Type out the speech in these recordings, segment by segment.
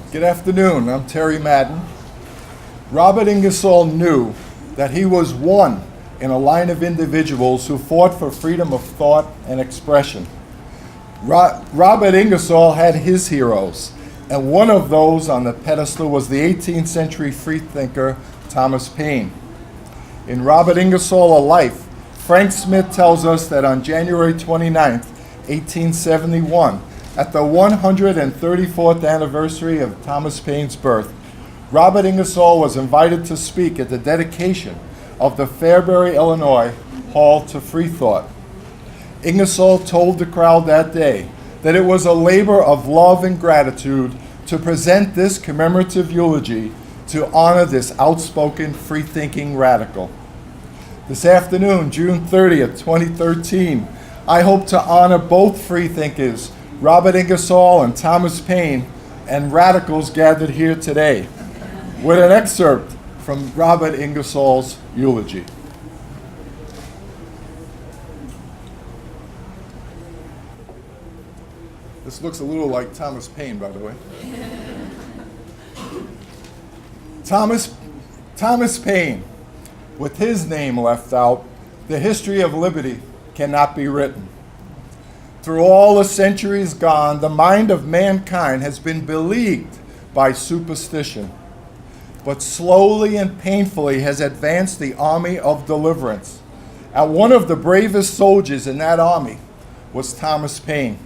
Good afternoon, I'm Terry Madden. Robert Ingersoll knew that he was one in a line of individuals who fought for freedom of thought and expression. Robert Ingersoll had his heroes, and one of those on the pedestal was the 18th century freethinker Thomas Paine. In Robert Ingersoll, A Life, Frank Smith tells us that on January 29, 1871, at the 134th anniversary of Thomas Paine's birth, Robert Ingersoll was invited to speak at the dedication of the Fairbury, Illinois Hall to Freethought. Ingersoll told the crowd that day that it was a labor of love and gratitude to present this commemorative eulogy to honor this outspoken, free-thinking radical. This afternoon, June 30th, 2013, I hope to honor both freethinkers, Robert Ingersoll and Thomas Paine, and radicals gathered here today, with an excerpt from Robert Ingersoll's eulogy. This looks a little like Thomas Paine, by the way. Thomas Paine, with his name left out, the history of liberty cannot be written. Through all the centuries gone, the mind of mankind has been beleaguered by superstition, but slowly and painfully has advanced the army of deliverance. And one of the bravest soldiers in that army was Thomas Paine.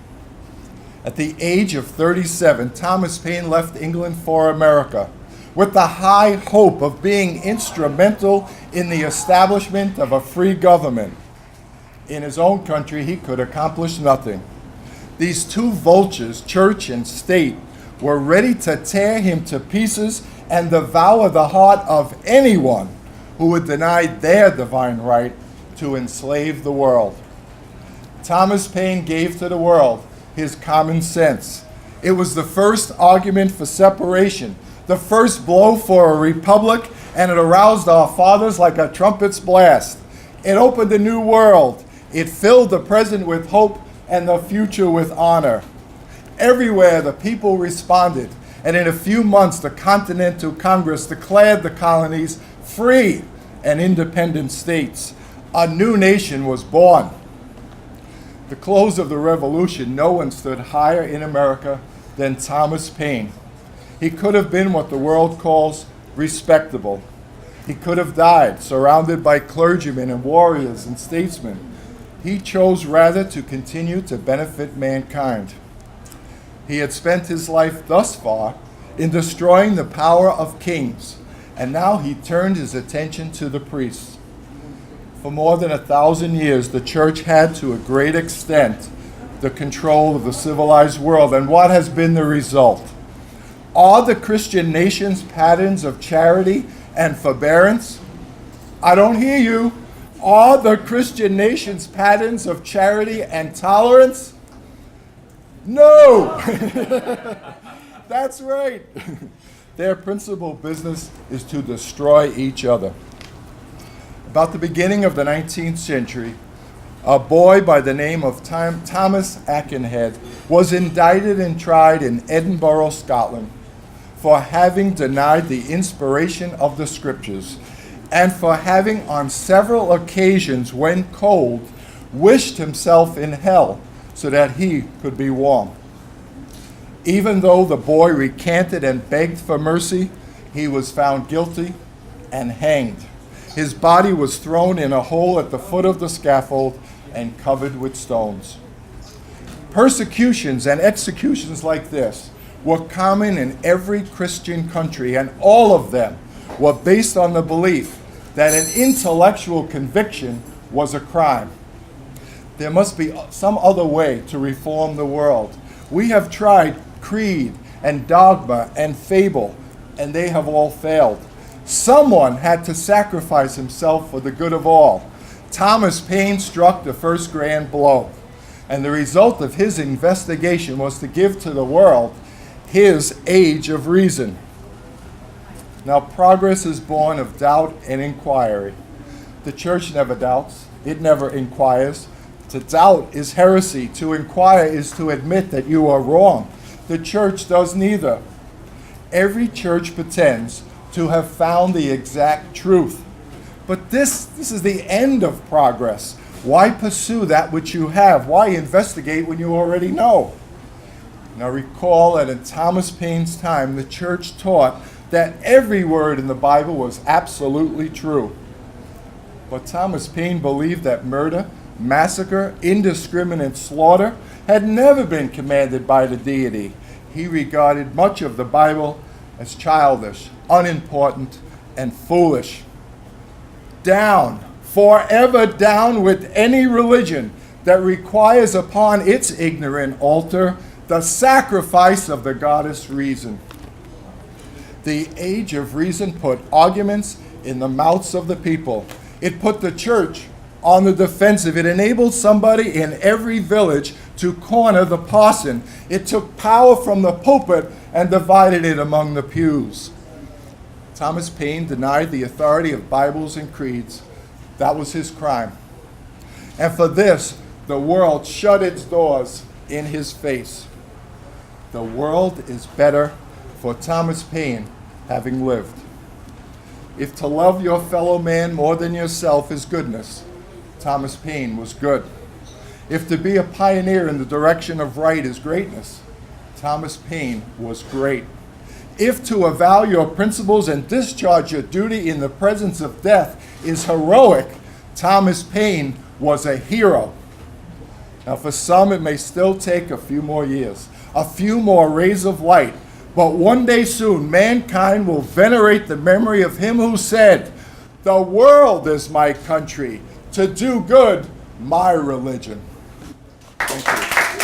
At the age of 37, Thomas Paine left England for America with the high hope of being instrumental in the establishment of a free government. In his own country, he could accomplish nothing. These two vultures, church and state, were ready to tear him to pieces and devour the heart of anyone who would deny their divine right to enslave the world. Thomas Paine gave to the world his common sense. It was the first argument for separation, the first blow for a republic, and it aroused our fathers like a trumpet's blast. It opened a new world. It filled the present with hope and the future with honor. Everywhere the people responded, and in a few months the Continental Congress declared the colonies free and independent states. A new nation was born. The close of the Revolution, no one stood higher in America than Thomas Paine. He could have been what the world calls respectable. He could have died surrounded by clergymen and warriors and statesmen. He chose rather to continue to benefit mankind. He had spent his life thus far in destroying the power of kings, and now he turned his attention to the priests. For more than 1,000 years, the church had, to a great extent, the control of the civilized world. And what has been the result? Are the Christian nations patterns of charity and forbearance? I don't hear you. Are the Christian nations patterns of charity and tolerance? No! That's right. Their principal business is to destroy each other. About the beginning of the 19th century, a boy by the name of Thomas Aikenhead was indicted and tried in Edinburgh, Scotland, for having denied the inspiration of the scriptures, and for having on several occasions, when cold, wished himself in hell so that he could be warm. Even though the boy recanted and begged for mercy, he was found guilty and hanged. His body was thrown in a hole at the foot of the scaffold and covered with stones. Persecutions and executions like this were common in every Christian country, and all of them were based on the belief that an intellectual conviction was a crime. There must be some other way to reform the world. We have tried creed and dogma and fable, and they have all failed. Someone had to sacrifice himself for the good of all. Thomas Paine struck the first grand blow, and the result of his investigation was to give to the world his Age of Reason. Now, progress is born of doubt and inquiry. The church never doubts. It never inquires. To doubt is heresy. To inquire is to admit that you are wrong. The church does neither. Every church pretends to have found the exact truth. But this is the end of progress. Why pursue that which you have? Why investigate when you already know? Now recall that in Thomas Paine's time, the church taught that every word in the Bible was absolutely true. But Thomas Paine believed that murder, massacre, indiscriminate slaughter had never been commanded by the deity. He regarded much of the Bible as childish, unimportant, and foolish. Down, forever down with any religion that requires upon its ignorant altar the sacrifice of the goddess reason. The age of reason put arguments in the mouths of the people. It put the church on the defensive. It enabled somebody in every village to corner the parson. It took power from the pulpit and divided it among the pews. Thomas Paine denied the authority of Bibles and creeds. That was his crime. And for this, the world shut its doors in his face. The world is better for Thomas Paine having lived. If to love your fellow man more than yourself is goodness, Thomas Paine was good. If to be a pioneer in the direction of right is greatness, Thomas Paine was great. If to avow your principles and discharge your duty in the presence of death is heroic, Thomas Paine was a hero. Now for some it may still take a few more years, a few more rays of light, but one day soon mankind will venerate the memory of him who said, "The world is my country, to do good my religion." Thank you.